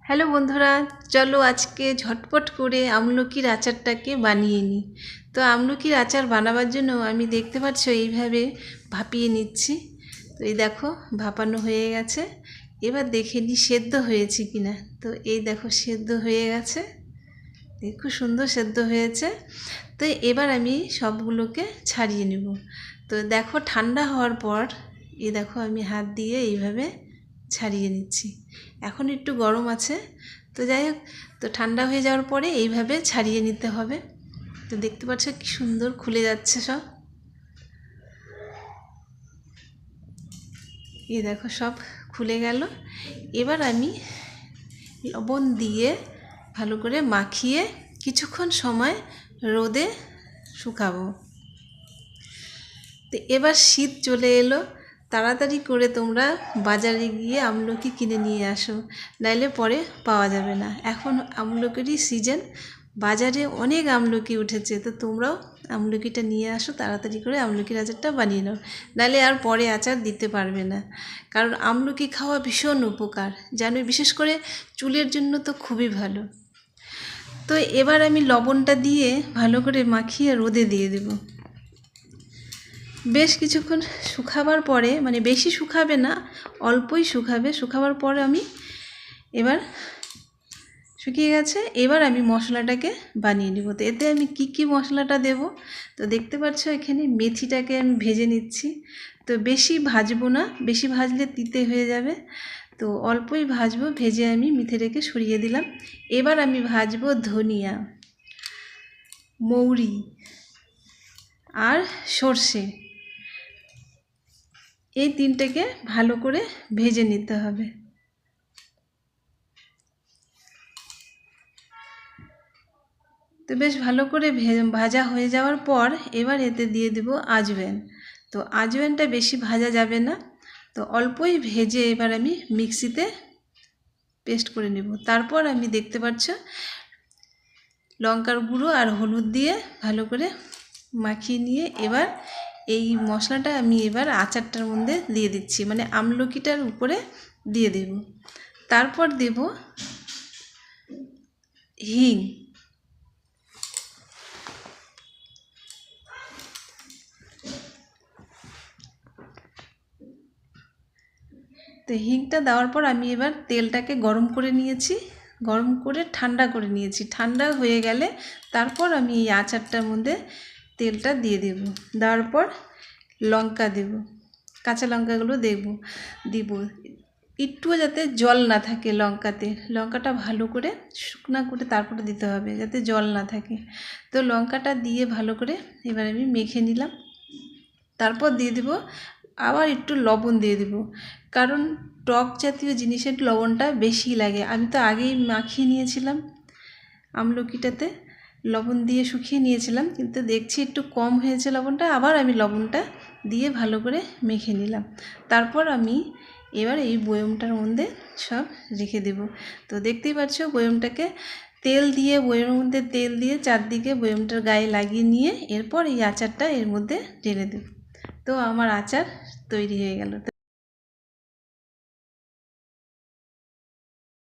Hello বন্ধুরা, চলো আজকে ঝটপট করে আমলকির আচারটাকে বানিয়ে নিই। তো আমলকির আচার বানাবার জন্য আমি দেখতে পাচ্ছ এইভাবে ভাপিয়ে নিচ্ছি। তো এই দেখো ভাপানো হয়ে গেছে। এবার দেখে নিই সেদ্ধ হয়েছে কিনা। তো এই দেখো সেদ্ধ হয়ে গেছে, খুব সুন্দর সেদ্ধ হয়েছে। তো এবার আমি সবগুলোকে ছাড়িয়ে নেব। তো দেখো ঠান্ডা হওয়ার পর এই দেখো আমি হাত দিয়ে এইভাবে ছাড়িয়ে নিচ্ছি। এখন একটু গরম আছে, তো যাই হোক, তো ঠান্ডা হয়ে যাওয়ার পরে এইভাবে ছাড়িয়ে নিতে হবে। তো দেখতে পাচ্ছ কি সুন্দর খুলে যাচ্ছে সব। এই দেখো সব খুলে গেল। এবার আমি লবণ দিয়ে ভালো করে মাখিয়ে কিছুক্ষণ সময় রোদে শুকাবো। তো এবার শীত চলে এলো, তাড়াতাড়ি করে তোমরা বাজারে গিয়ে আমলকি কিনে নিয়ে আসো, নাইলে পরে পাওয়া যাবে না। এখন আমলকিরই সিজন, বাজারে অনেক আমলকি উঠেছে। তো তোমরাও আমলকিটা নিয়ে আসো, তাড়াতাড়ি করে আমলকির আচারটা বানিয়ে নাও, নাহলে আর পরে আচার দিতে পারবে না। কারণ আমলকি খাওয়া ভীষণ উপকার, জানো, বিশেষ করে চুলের জন্য তো খুবই ভালো। তো এবার আমি লবণটা দিয়ে ভালো করে মাখিয়ে রোদে দিয়ে দেবো। বেশ কিছুক্ষণ শুকাবার পরে, মানে বেশি শুকাবে না, অল্পই শুকাবে। শুকাবার পরে আমি এবার শুকিয়ে গেছে, এবার আমি মশলাটাকে বানিয়ে নেব। তো এতে আমি কি মশলাটা দেব, তো দেখতে পাচ্ছ এখানে মেথিটাকে আমি ভেজে নিচ্ছি। তো বেশি ভাজবো না, বেশি ভাজলে তিতে হয়ে যাবে। তো অল্পই ভাজবো, ভেজে আমি মেথিটাকে সরিয়ে দিলাম। এবার আমি ভাজবো ধনিয়া, মৌরি আর সর্ষে। এই তিনটেকে ভালো করে ভেজে নিতে হবে। তো বেশ ভালো করে ভাজা হয়ে যাওয়ার পর এবার এতে দিয়ে দেব আজওয়ান। তো আজওয়ানটা বেশি ভাজা যাবে না, তো অল্পই ভেজে এবার আমি মিক্সিতে পেস্ট করে নেব। তারপর আমি দেখতে পাচ্ছ লঙ্কার গুঁড়ো আর হলুদ দিয়ে ভালো করে মাখিয়ে নিয়ে এবার এই মশলাটা আমি এবার আচারটার মধ্যে দিয়ে দিচ্ছি, মানে আমলকিটার উপরে দিয়ে দেব। তারপর দেব হিং। তো হিংটা দেওয়ার পর আমি এবার তেলটাকে গরম করে নিয়েছি, গরম করে ঠান্ডা করে নিয়েছি। ঠান্ডা হয়ে গেলে তারপর আমি এই আচারটার মধ্যে তেলটা দিয়ে দেব। দেওয়ার পর লঙ্কা দেব, কাঁচা লঙ্কাগুলো দিব। একটুও যাতে জল না থাকে লঙ্কাতে, লঙ্কাটা ভালো করে শুকনা করে তারপরে দিতে হবে, যাতে জল না থাকে। তো লঙ্কাটা দিয়ে ভালো করে এবার আমি মেখে নিলাম। তারপর দিয়ে দেব আবার একটু লবণ দিয়ে দেব, কারণ টক জাতীয় জিনিসের লবণটা বেশি লাগে। আমি তো আগেই মাখিয়ে নিয়েছিলাম আমলকিটাতে, লবণ দিয়ে শুকিয়ে নিয়েছিলাম, কিন্তু দেখছি একটু কম হয়েছে লবণটা। আবার আমি লবণটা দিয়ে ভালো করে মেখে নিলাম। তারপর আমি এবার এই বয়মটার মধ্যে সব রেখে দেব। তো দেখতেই পাচ্ছ বয়মটাকে বয়মের মধ্যে তেল দিয়ে চারদিকে বয়মটার গায়ে লাগিয়ে নিয়ে এরপর এই আচারটা এর মধ্যে ঢেলে দেব। তো আমার আচার তৈরি হয়ে গেল।